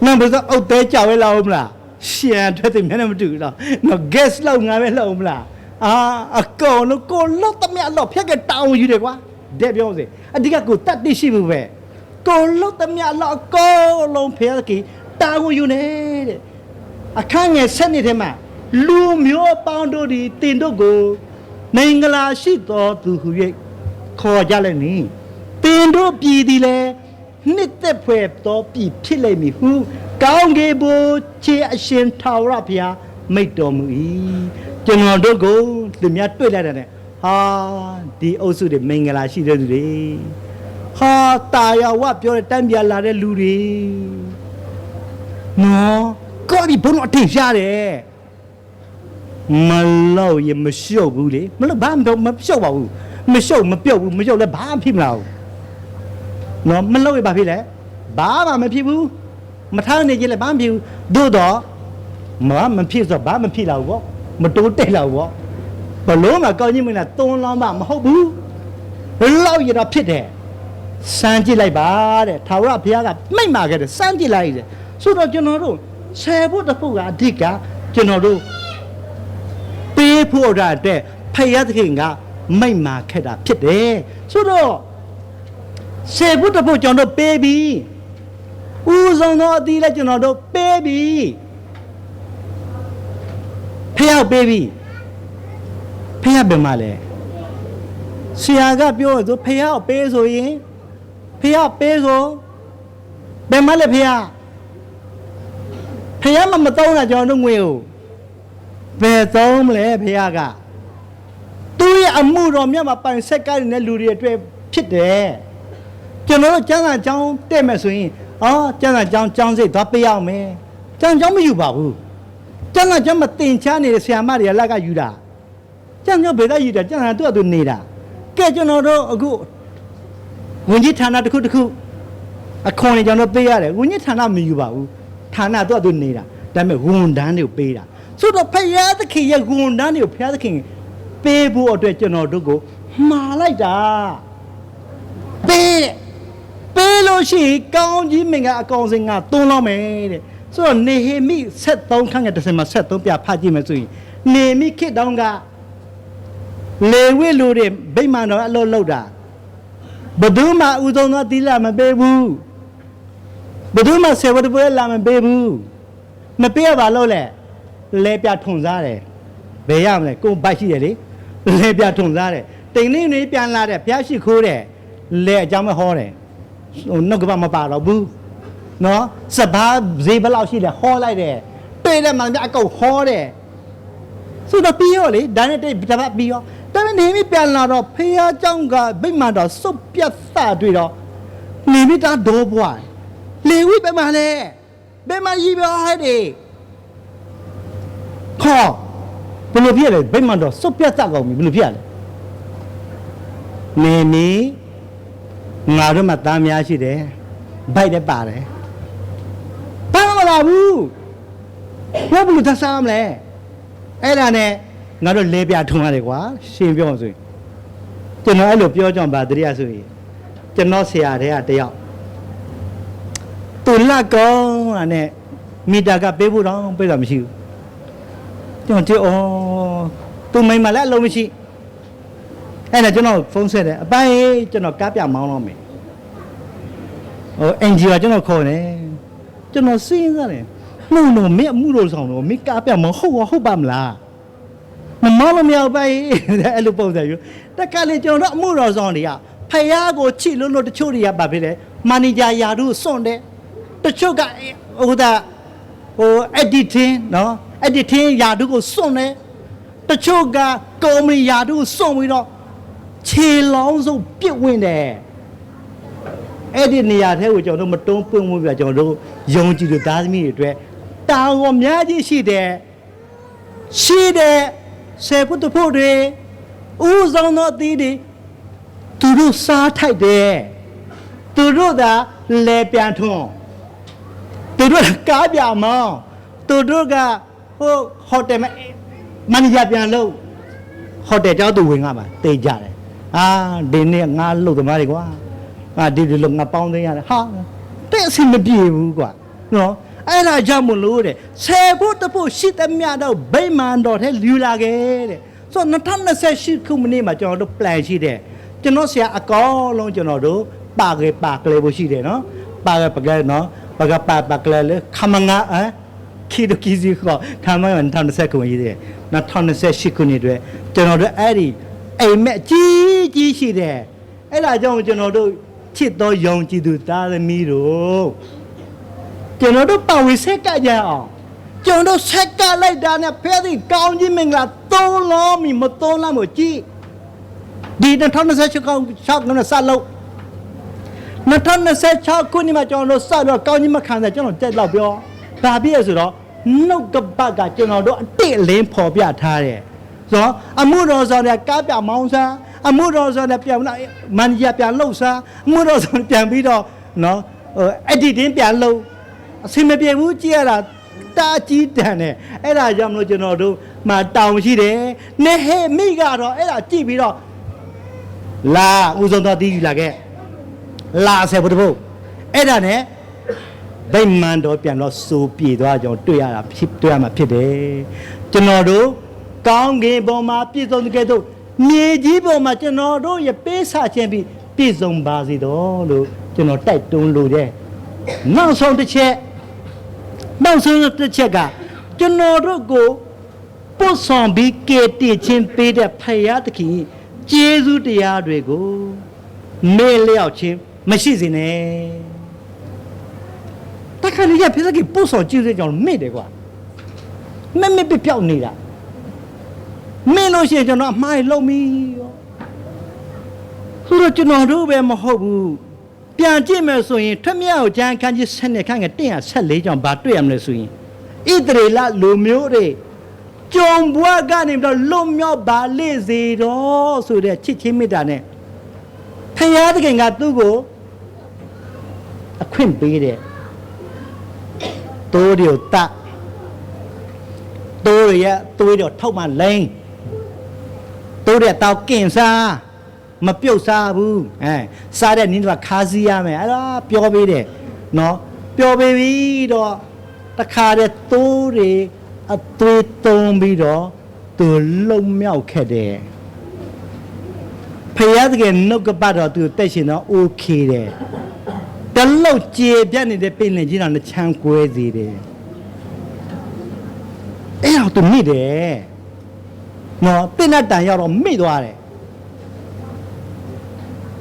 နောက်ပြီးတော့အုတ်သေးကြောက်ပဲလှုပ်မလားရှံထွက်တယ်မျက်နှာမတူဘူးတော့နော် gas လှုပ်ငါပဲလှုပ်မလားအကောင်လို့ကိုလှုပ်တမျက်လှုပ်ဖြက်ကတောင်းယူတယ်ကွာတဲ့ပြောစေအဓိကကိုတတ်သိရှိဘူးပဲကိုလှုပ်တမျက်လှုပ်အကောင်လုံးဖျက်ကတောင်းယူနေတဲ့အခန်းငယ်7နှစ်ထဲမှာလူမျိုးပေါင်းတို့ဒီတင်တို့ကိုမင်္ဂလာရှိတော်သူဟု၍ခေါ်ကြလိမ့်မည်တင်တို့ပြည်သည်လေနှစ်သက်ဖွယ်တော်ပြည်ဖြစ်လိမ့်မည်ဟုကောင်းကင်ဘိုးခြေအရှင်ထာဝရဘုရားမိတ်တော်မူ၏ကျွန်တော်တို့ကိုသူများတွေ့လိုက်တယ်ဟာဒီအုပ်စုတွေမင်္ဂလာရှိတဲ့သူတွေဟာတာယာဝပြောတဲ့တန်းပြလာတဲ့လူတွေနော်ကိုယ်ဒီဘုံအထင်ရှားတယ်မလို့ရမရှုပ်ဘူးလေမလို့ဘာမရှုပ်ပါဘူးမရှုပ်မပြုတ်ဘူးမရှုပ်လဲဘာဖြစ်မလားနော်မလို့ရဘာဖြစ်လဲဘာမှမဖြစ်ဘူးမထားနေကြလဲဘာမဖြစ်ဘူးသို့တော့မဖြစ်ဆိုဘာမဖြစ်လာဘူးပေါ့မတိုးတက်လာဘူးပေါ့ဘလုံးမှာကောင်းကြီးမင်းလားသွန်းလောင်းမှမဟုတ်ဘူးဘလောက်ရတာဖြစ်တယ်စမ်းကြည့်လိုက်ပါတဲ့ထာဝရဘုရားကမိတ်မာခဲ့တယ်စမ်းကြည့်လိုက်တယ်ဆိုတော့ကျွန်တော်တို့ဆယ်ဖို့တစ်ဖို့ကအဓိကကျွန်တော်တို့ပေးဖို့ရတဲ့ဖယားသခင်ကမိတ်မာခဲ့တာဖြစ်တယ်ဆိုတော့ဆယ်ဖို့တစ်ဖို့ကျွန်တော်တို့ပေးပြီးဦးဆုံးသောအသီးလည်းကျွန်တော်တို့ပေးပြီးဖယားပေးပြီးဖယားဘယ်မှာလဲဆရာကပြောရဆိုဖယားပေးဆိုရင်ဖယားပေးဆိုဘယ်မှာလဲဖယားဖယားမတောင်းတာကျွန်တော်တို့ငွေကိုဘယ်သုံးမလဲဖယားကသူ့ရဲ့အမှုတော်မြတ်မှာပိုင်ဆက်ကားနေတဲ့လူတွေအတွက်ဖြစ်တယ်ကျွန်တော်တို့ကျမ်းစာကျောင်းတက်မယ်ဆိုရင်ကျမ်းစာကျောင်းစိတ်သွားပေးအောင်မယ်ကျမ်းကျောင်းမယူပါဘူးကျမ်းစာကျောင်းမတင်ချနေတဲ့ဆရာမတွေကလက်ကယူတာ ကျန်ဘယ်သားရည်တာကျန်တာသူ့နေတာကဲကျွန်တော်တို့အခုဝန်ကြီးဌာနတစ်ခုအခွန်တွေကျွန်တော်ပေးရတယ်ဝန်ကြီးဌာနမယူပါဘူးဌာနသူ့နေတာဒါပေမဲ့ဝန်ထမ်းတွေကိုပေးတာဆိုတော့ဖယားသခင်ရဲ့ဝန်ထမ်းတွေကိုဖယားသခင်ပေးဖို့အတွက်ကျွန်တော်တို့ကိုမှားလိုက်တာပေးလို့ရှိရင်ကောင်းကြီးမင်္ဂအကောင်စင်ကသွန်းလောက်မယ်တဲ့ဆိုတော့နေဟေမိ73ခန်းကတစ်စင်မှာ73ပြဖတ်ကြည့်မယ်ဆိုရင်နေမိခေတောင်းကလေဝိလူတွေဗိမာန်တော်အလုပ်လုပ်တာဘယ်သူမှဥဆုံးသောသီလမပေးဘူးဘယ်သူမှဆေဝတပွဲလာမပေးဘူးမပေးရပါလို့လဲပြထုံစားတယ်ဘယ်ရမလဲကိုယ်ဘိုက်ရှိတယ်လေလဲပြထုံစားတယ်တိမ်လေးနေပြန်လာတယ်ဘုရားရှိခိုးတယ်လဲအကြောင်းမဟောတယ်ဟိုနှုတ်ကပမပါတော့ဘူးနော်စဘာဈေးဘယ်လောက်ရှိလဲဟောလိုက်တယ်တွေ့တယ်မှန်အကုန်ဟောတယ်ဆိုတော့ပြီးရောလေဒါနဲ့တိတ်တပတ်ပြီးရောဒါပေမဲ့နေမိပြန်လာတော့ဖះเจ้าကဗိမာန်တော်စုပ်ပြတ်စတွေ့တော့နေမိတာဒိုးဘွားလေဝိပဲမှာလေဘယ်မှာကြီးပြောဟဲ့ဒီခေါ်ဘယ်လိုဖြစ်လဲဗိမာန်တော်စုပ်ပြတ်စကောင်းပြီဘယ်လိုဖြစ်လဲနေမီငါတို့မှသားများရှိတယ်ဘိုက်လည်းပါတယ်ဘာမှမလာဘူးဘာလို့သစားမလဲအဲ့ဒါနဲ့ငါတို့လဲပြထုံရတယ်ကွာရှင်ပြောဆိုရင်ကျွန်တော်အဲ့လိုပြောကြအောင်ဗာတရိယာဆိုရင်ကျွန်တော်ဆရာတွေကတယောက်သူလက်ကောင်းတာနဲ့မိတာကပေးဖို့တော့ပေးတာမရှိဘူးကျွန်တော်ကြည့်ဩသူမိမလည်းအလုံးမရှိအဲ့ဒါကျွန်တော်ဖုန်းဆက်တယ်အပိုင်းကျွန်တော်ကားပြမောင်းတော့မယ်ဟိုအင်ဂျီကကျွန်တော်ခေါ်တယ်ကျွန်တော်စဉ်းစားတယ်မှုလို့မင်းအမှုလို့ဆောင်တော့မင်းကားပြမောင်းဟုတ်ပါမလားမမောင်းလို့မရပါဘူးအဲ့လိုပုံစံမျိုးတက်ကလေးကျွန်တော်တို့အမှုတော်ဆောင်တွေကဖယားကိုချစ်လို့တချို့တွေကပါဖြစ်တယ်မန်နေဂျာယာတို့စွန့်တယ်တချို့ကဟိုediting နော် editing ယာတို့ကိုစွန့်တယ်တချို့ကကုမ္ပဏီယာတို့စွန့်ပြီးတော့ခြေလောင်းစုပ်ပြစ်ဝင်တယ်အဲ့ဒီနေရာထဲကိုကျွန်တော်တို့မတုံးပွင့်မှုပြကျွန်တော်တို့ယုံကြည်သူသားသမီးတွေအတွက်တာဝန်အများကြီးရှိတယ်ဆေပုတ္တဖို့တွေဥဆောင်သောအသီးတွေသူတို့စားထိုက်တယ်သူတို့သာလဲပြန်ထွန်းသူတို့ကားပြမောင်းသူတို့ကဟိုတယ်မန်နေဂျာပြန်လို့ဟိုတယ်เจ้าသူဝင်ကပါတေးကြတယ်ဒီနေ့ငါလှုပ်သမားတွေကွာဒီလိုငါပေါင်းသိရတယ်ဟာတဲ့အဆင်မပြေဘူးကွာနော်အဲ့ဒါကြောင့်မလို့တဲ့ဆေဖို့တဖို့ရှိသမျှတော့ဗိမာန်တော်ထဲလူလာခဲ့တဲ့ဆိုတော့2028ခုနှစ်မှာကျွန်တော်တို့ plan ရှိတယ်ကျွန်တော်ဆရာအကောင်းလုံးကျွန်တော်တို့ပါကလေးဖို့ရှိတယ်နော်ပါကနော်ပါကလေးလေခမငါခီဒိုကီစီခေါ်ခမငါ2029ခုရေးတယ်2028ခုနှစ်အတွက်ကျွန်တော်တို့အဲ့ဒီအိမ်မက်ကြီးရှိတယ်အဲ့ဒါကြောင့်ကျွန်တော်တို့ချစ်တော်ယုံကြည်သူသားသမီးတို့ကျွန်တော်တို့ပါဝင်ဆက်ကကြအောင်ကျွန်တော်ဆက်ကလိုက်တာနဲ့ဖဲသည်ကောင်းကြီးမင်္ဂလာသုံးလုံးမသုံးလားမကြည့်ဒီ2026ခုနှစ်စလို့2026ခုနှစ်မှာကျွန်တော်တို့စတော့ကောင်းကြီးမခံစားကျွန်တော်တက်တော့ပြောဒါပြည့်ဆိုတော့နှုတ်ကပတ်ကကျွန်တော်တို့အတိအလင်းဖော်ပြထားတယ်ဆိုတော့အမှုတော်ဆောင်တဲ့ကားပြမောင်းစားအမှုတော်ဆောင်တဲ့ပြန်မန်နေဂျာပြန်လှုပ်စားအမှုတော်ဆောင်ပြန်ပြီးတော့နော်editing ပြန်လှုပ်အဆင်မပြေဘူးကြည့်ရတာတာကြီးတန်တယ်အဲ့ဒါကြောင့်မလို့ကျွန်တော်တို့မှာတောင်းရှိတယ်နေဟေမိကတော့အဲ့ဒါကြည့်ပြီးတော့လာဦးဆုံးတော့တီးယူလာခဲ့လာဆယ်ဘုဒ္ဓဘုအဲ့ဒါနဲ့ဗိမာန်တော်ပြန်တော့စိုးပြေသွားကြအောင်တွေ့ရမှာဖြစ်တယ်ကျွန်တော်တို့ကောင်းကင်ဘုံမှာပြည့်စုံတဲ့ကဲ့သို့မြေကြီးဘုံမှာကျွန်တော်တို့ရဲ့ပေးဆခြင်းပြီးပြည့်စုံပါစေတော်လို့ကျွန်တော်တိုက်တွန်းလိုတယ်နောက်ဆုံးတစ်ချက်ကကျွန်တော်တို့ကိုပို့ဆောင်ပြီးကယ်တင်ခြင်းပေးတဲ့ဖယားသခင်ကျေးဇူးတရားတွေကိုမေ့လျော့ခြင်းမရှိစေနဲ့တခါလေရဖယားသခင်ပို့ဆောင်ကျေးဇူးကြောင့်မေ့တယ်ကွာမေ့ပြောက်နေတာမင်းလို့ရှိရင်ကျွန်တော်အမှားလုံးပြီရောဆိုတော့ကျွန်တော်တို့ပဲမဟုတ်ဘူးပြန်ကြည့်မယ်ဆိုရင်ထွတ်မြောက်ကျမ်းခန်းကြီး7ခန်းက114ကြောင့်ဗာတွေ့ရမလဲဆိုရင်ဣသရေလလူမျိုးတွေ ကြုံဘွားကနေပြီးတော့လွတ်မြောက်ပါလေစေတော့ဆိုတဲ့ချစ်ချင်းမေတ္တာနဲ့ဖယားသခင်ကသူ့ကိုအခွင့်ပေးတယ်တိုးတွေကိုတတ်တိုးရဲ့သွေးတော့ထောက်မှလိမ့်တိုးတဲ့တောက်ကင်စားမပြုတ်စားဘူးစားတဲ့နင်းတော့ခါစီးရမယ်အဲ့ဒါပြောပေးတယ်နော်ပြောပေးပြီးတော့တခါတည်းတိုးတွေအသွေးသုံးပြီးတော့သူလုံမြောက်ခဲ့တယ်ဖယားတကယ်နှုတ်ကပတ်တော်သူတက်ရှင်တော့ okay တယ်တလောက်ကြေပြတ်နေတဲ့ပြင်လင်ကြီးတော်နဲ့ချမ်းကွဲစေတယ်အဲ့တော့သူမိတယ်နော်တင်းနဲ့တန်ရောက်တော့မိသွားတယ်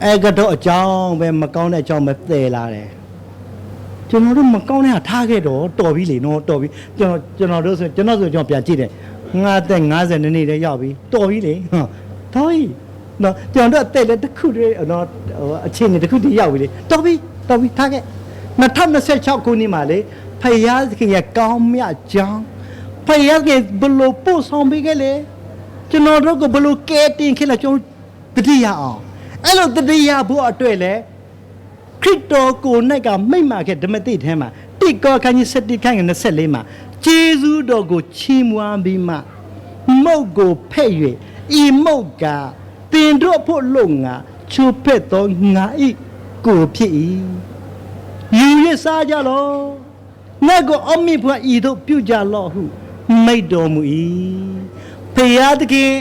အဲ့ကတော့အကြောင်းပဲမကောင်းတဲ့အကြောင်းပဲသေလာတယ်ကျွန်တော်တို့မကောင်းတဲ့ဟာထားခဲ့တော့တော်ပြီလေနော်တော်ပြီကျွန်တော်တို့ဆိုကျွန်တော်ပြန်ကြည့်တယ်ငါသက်50နှစ်တည်းရောက်ပြီတော်ပြီလေတော်ပြီနော်ကျွန်တော်တို့အသက်လည်းတစ်ခုတည်းနော်အချိန်နဲ့တစ်ခုတည်းရောက်ပြီလေတော်ပြီထားခဲ့2026ခုနှစ်မှာလေဖယားသခင်ရဲ့ကောင်းမြတ်ကြောင်းဖယားကဘလို့ပို့ဆောင်ပေးခဲ့လေကျွန်တော်တို့ကဘလို့ကဲတင်ခဲ့လဲကျွန်တော်တတိယအောင်အဲ့လိုတတိယဘုရားအတွက်လေခရစ်တော်ကို၌ကမိတ်မာခဲ့ဓမ္မတိထဲမှာတိကောခန်းကြီး7ခန်းကြီး24မှာဂျေဇုတော်ကိုချီးမွမ်းပြီးမှမုတ်ကိုဖဲ့၍ဤမုတ်ကတင်တို့ဖို့လုံငါချိုးဖက်သောငါဤကိုဖြစ်၏ယူရစားကြလောငါကိုအမိဖွာဤတို့ပြုကြလောဟုမိတ်တော်မူ၏ဖယားတခင်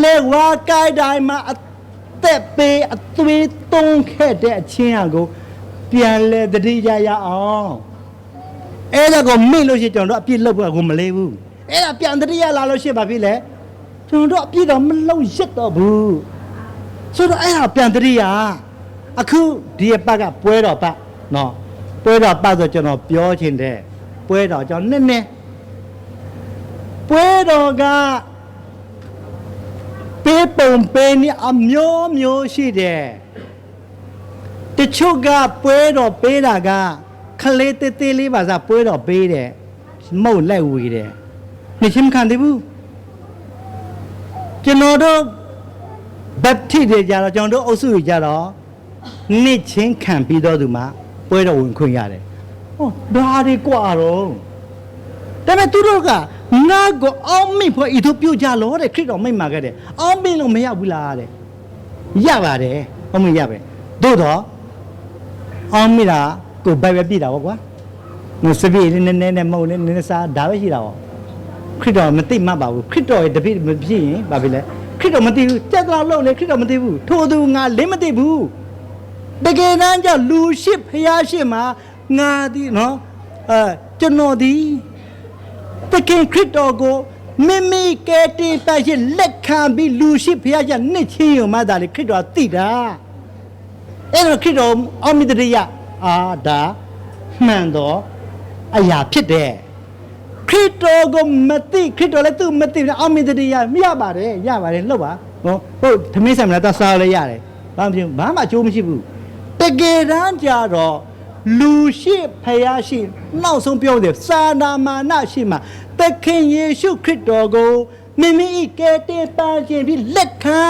လက်ဝါကိုက်တိုင်းမှာအသက်ပေးအသွေးသွန်းခဲ့တဲ့အချင်းအကိုပြန်လဲတတိယရအောင်အဲ့ဒါကိုမိလို့ရှိရင်ကျွန်တော်တို့အပြစ်လုပ်ဖို့ကိုမလေးဘူးအဲ့ဒါပြန်တတိယလာလို့ရှိရင်ဘာဖြစ်လဲကျွန်တော်တို့အပြစ်တော့မလုပ်ရတော့ဘူးဆိုတော့အဲ့ဒါပြန်တတိယအခုဒီအပတ်ကပွဲတော်ပတ်နော်ပွဲတော်ပတ်ဆိုကျွန်တော်ပြောချင်တယ်ပွဲတော်ကြောင့်နည်းနည်းပွဲတော်ကပေးပုံပေးနေအမျိုးရှိတယ်တချို့ကပွဲတော်ပေးတာကခလေးတေးသေးလေးပါစားပွဲတော်ပေးတယ်မဟုတ်လိုက်ဝေတယ်နေချင်းခံသေးဘူးကျွန်တော်တို့ဗတ်ထိတွေကြတော့ကျွန်တော်တို့အုပ်စုတွေကြတော့နေချင်းခံပြီးတော့သူမှပွဲတော်ဝင်ခွင့်ရတယ်ဟောဒါတွေกว่าတော့ဒါပေမဲ့သူတို့ကငါကိုအောင်မိဖို့ဤတို့ပြုတ်ကြလို့တဲ့ခရစ်တော်မိတ်မှာခဲ့တယ်အောင်မိလို့မရဘူးလားတဲ့ရပါတယ်အောင်မိရပဲသို့တော့အောင်မိတာကိုဘိုင်ပဲပြတာပေါ့ကွာငါစပည့်နည်းနည်းမဟုတ်နည်းနည်းစားဒါပဲရှိတာပေါ့ခရစ်တော်မသိမှတ်ပါဘူးခရစ်တော်ရဲ့တပည့်မဖြစ်ရင်ဘာဖြစ်လဲခရစ်တော်မသိဘူးကြက်တော့လို့လေခရစ်တော်မသိဘူးထို့သူငါလင်းမသိဘူးတကယ်တမ်းကျလူရှိဖျားရှိမှာငါဒီနော်ကျွန်တော်ဒီတကယ်ခရစ်တော်ကိုမိမိကဲတင်ပါရှိလက်ခံပြီးလူရှိဖျားရနှစ်ချင်းရုံမှသာလေခရစ်တော်သိတာအဲ့တော့ခရစ်တော်အမိတရယဒါမှန်တော့အရာဖြစ်တယ်ခရစ်တော်ကိုမသိခရစ်တော်လည်းသူမသိဘူးအမိတရယမရပါတယ်လှုပ်ပါဟုတ်သမီးဆိုင်မလားတစားလည်းရတယ်ဘာမှမဖြစ်ဘူးဘာမှအကျိုးမရှိဘူးတကယ်တမ်းကြတော့လူရှိဖယားရှိနောက်ဆုံးပြောတယ်စာနာမာနရှိမှသခင်ယေရှုခရစ်တော်ကိုမိမိကဲတင်ပါခြင်းပြီးလက်ခံ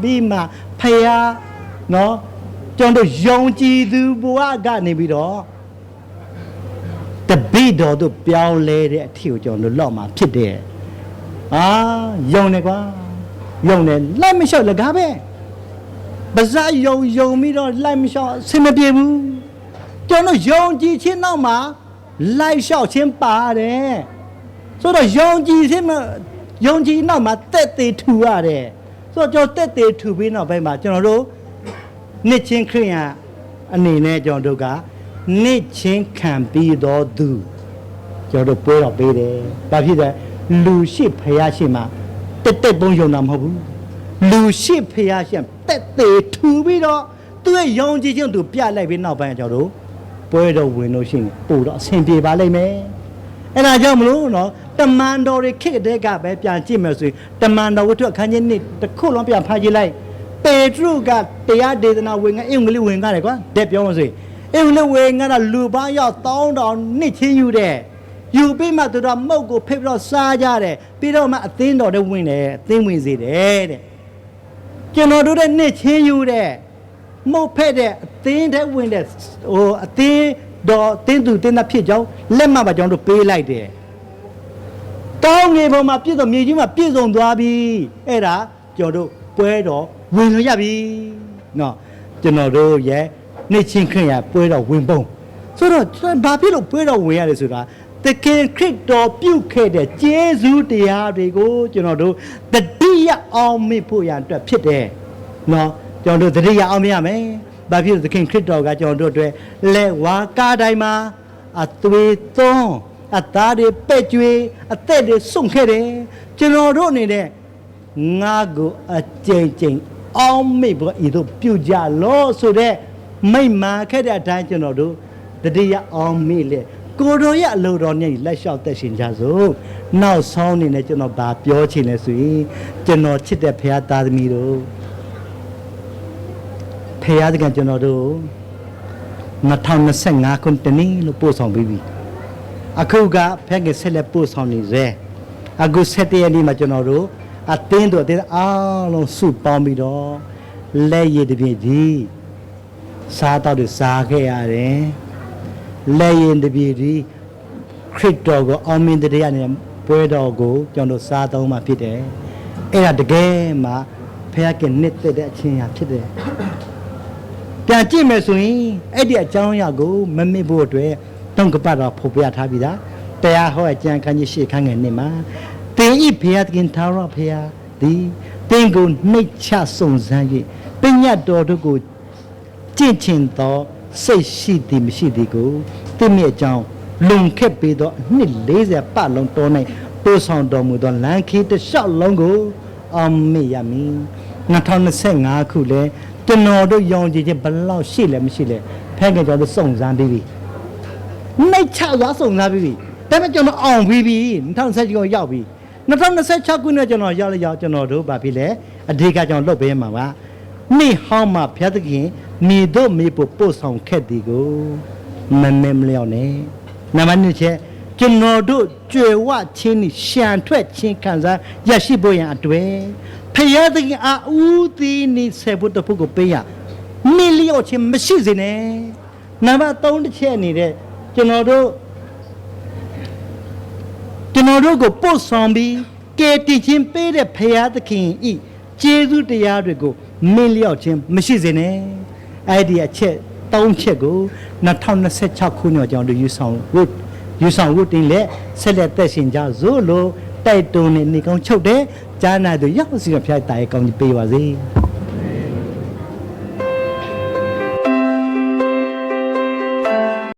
ပြီးမှဖယားနော်ကျွန်တော်ယုံကြည်သူဘဝကနေပြီးတော့တပိတော်တို့ပြောင်းလဲတဲ့အထီကိုကျွန်တော်လောက်မှာဖြစ်တယ်ယုံတယ်ကွာယုံတယ်လိုက်မလျှောက်လကားပဲပါဇာယုံပြီးတော့လိုက်မလျှောက်အဆင်မပြေဘူးကျွန်တော်ယုံကြည်ခြင်းနောက်မှာလိုက်လျှောက်ခြင်းပါတယ်ဆိုတော့ယုံကြည်နောက်မှာတက်သေးထူရတယ်ဆိုတော့ကျွန်တော်တက်သေးထူပြီးနောက်ပိုင်းမှာကျွန်တော်တို့နှစ်ချင်းခရိယာအနေနဲ့ကျွန်တော်တို့ကနှစ်ချင်းခံပြီးတော့သူကျွန်တော်တို့ပွဲတော်ပေးတယ်ဘာဖြစ်လဲလူရှိဖျားရှိမှာတက်ပုံယုံတာမဟုတ်ဘူးလူရှိဖျားရှိတက်သေးထူပြီးတော့သူ့ရဲ့ယုံကြည်ခြင်းသူပြလိုက်ပြီးနောက်ပိုင်းကျွန်တော်တို့ပွဲတော်ဝင်လို့ရှိရင်ပို့တော့အဆင်ပြေပါလိမ့်မယ်အဲ့ဒါကြောင့်မလို့နော်တမန်တော်တွေခေတ်တည်းကပဲပြန်ကြည့်မယ်ဆိုရင်တမန်တော်ဝတ္ထုအခန်းကြီး1တစ်ခုလုံးပြန်ဖတ်ကြည့်လိုက်ပေတရုကတရားဒေသနာဝင်ကအင်္ဂလိပ်ဝင်ကားတယ်ကွာတဲ့ပြောမလို့ဆိုရင်အင်္ဂလိပ်ဝင်ကားတာလူပေါင်းရောက်1000နှစ်ချင်းယူတဲ့ ယူပြီးမှသူတို့မုတ်ကိုဖိပြီးတော့စားကြတယ်ပြီးတော့မှအသင်းတော်တွေဝင်တယ်အသင်းဝင်စေတယ်တဲ့ကျွန်တော်တို့တဲ့နှစ်ချင်းယူတဲ့မုတ်ဖက်တဲ့အသင်းတွေဝင်တဲ့အသင်းတော်တင်းသူတင်းသားဖြစ်ကြောင်းလက်မှတ်ပါကျွန်တော်တို့ပေးလိုက်တယ်တောင်းငယ်ပေါ်မှာပြည့်စုံမြေကြီးမှာပြည့်စုံသွားပြီအဲ့ဒါကျွန်တော်တို့ပွဲတော်ဝင်လို့ရပြီနော်ကျွန်တော်တို့ရဲ့နှစ်ချင်းခရစ်ယာန်ပွဲတော်ဝင်ပုံဆိုတော့ဘာဖြစ်လို့ပွဲတော်ဝင်ရလဲဆိုတာတခင်ခရစ်တော်ပြုခဲ့တဲ့ကျေးဇူးတရားတွေကိုကျွန်တော်တို့တတိယအောင်မေ့ဖို့ရန်အတွက်ဖြစ်တယ်နော်ကျွန်တော်တို့တတိယအောင်မေ့ရမယ်ဘာဖြစ်လို့သခင်ခရစ်တော်ကကျွန်တော်တို့အတွက်လက်ဝါးကားတိုင်းမှာအသွေးသွန်းအသားတွေပဲ့ကျွေးအသက်တွေစွန့်ခဲ့တယ်ကျွန်တော်တို့အနေနဲ့ငါကိုအကျဉ်းချင်းအောင်မေ့ဖို့ဤသို့ပြုကြလို့ဆိုတဲ့မိမ္မာခဲ့တဲ့အတိုင်းကျွန်တော်တို့တတိယအောင်မေ့လေကိုတော်ရဲ့အလိုတော်နဲ့လက်လျှောက်သက်ရှင်ကြစို့နောက်ဆုံးအနေနဲ့ကျွန်တော်ဗာပြောချင်လဲဆိုရင်ကျွန်တော်ချစ်တဲ့ဖခင်သားသမီးတို့ဖခင်ကကျွန်တော်တို့2025ခုတနည်းလို့ပို့ဆောင်ပြီးပြီအခုကဖခင်ဆက်လက်ပို့ဆောင်နေစေအခု7ရက်နေ့မှာကျွန်တော်တို့အသင်းတို့အသင်းအားလုံးစုပေါင်းပြီးတော့လက်ရည်တစ်ပြည့်ဒီစားတော့တွေစားခဲ့ရတယ်လက်ရည်တစ်ပြည့်ဒီခရစ်တော်ကိုအောင်မြင်တရားနဲ့ပွဲတော်ကိုကျွန်တော်စားသုံးမှဖြစ်တယ်အဲ့ဒါတကယ်မှဖခင်နှစ်သက်တဲ့အချင်းရာဖြစ်တယ်ပြန်ကြည့်မယ်ဆိုရင်အဲ့ဒီအကြောင်းအရာကိုမမေ့ဖို့အတွက်တောင်းကပတ်တော်ဖော်ပြထားပြီးသားတရားဟောအကျမ်းခန်းကြီးရှေ့ခန်းငယ်နှစ်မှာတင်ဤဖခင်ထာဝရဖခင်ဒီတင်ကိုနှိတ်ချစုံစမ်း၍ပညတ်တော်တို့ကိုကြင့်ချင်သောစိတ်ရှိသည်မရှိသည်ကိုသိမြအကြောင်းလွန်ခက်ပြီးတော့နှစ်40ပတ်လုံးတော်နိုင်ပို့ဆောင်တော်မူသောလမ်းခီးတစ်လျှောက်လုံးကိုအောင်မေ့ရမည်2025ခုလဲကျွန်တော်တို့ယုံကြည်ခြင်းဘယ်လောက်ရှိလဲမရှိလဲဖခင်ကျွန်တော်တို့စုံစမ်းပြီးပြီနှိတ်ချသွားစုံစမ်းပြီးပြီဒါပေမဲ့ကျွန်တော်အောင်ပြီးပြီ2026ကိုရောက်ပြီ2026ခုနှစ်ကျွန်တော်ရောက်ကျွန်တော်တို့ဗာဖြစ်လဲအဓိကကျွန်တော်လုပ်ပေးမှာပါနေ့ဟောင်းမှာဘုရားသခင်မိတို့မိဖို့ပို့ဆောင်ခဲ့သည်ကိုမမဲမလျော့နဲ့နံပါတ်1ချက်ကျွန်တော်တို့ကြွယ်ဝချင်းနဲ့ရှံထွက်ချင်းခံစားရရှိဖို့ရန်အတွက်ဘုရားသခင်အာဦးသည်နေဆက်ဖို့တဖို့ကိုပေးရမိလျော့ချင်းမရှိစေနဲ့နံပါတ်3တစ်ချက်နေတဲ့ကျွန်တော်တို့ကိုပို့ဆောင်ပြီးကယ်တင်ခြင်းပေးတဲ့ဘုရားသခင်ဤကျေးဇူးတရားတွေကိုမင်းလျော့ခြင်းမရှိစေနဲ့အဲ့ဒီအချက်3ချက်ကို2026ခုနှစ်ကျွန်တော်တို့ယူဆောင်ဝတ်တင်လက်ဆက်လက်သက်ရှင်ကြစို့လို့တိုက်တွန်းနေကောင်းချုပ်တဲ့ဂျာနာတို့ရောက်စီရဖျားတိုင်ကောင်းကြီးပေးပါစေ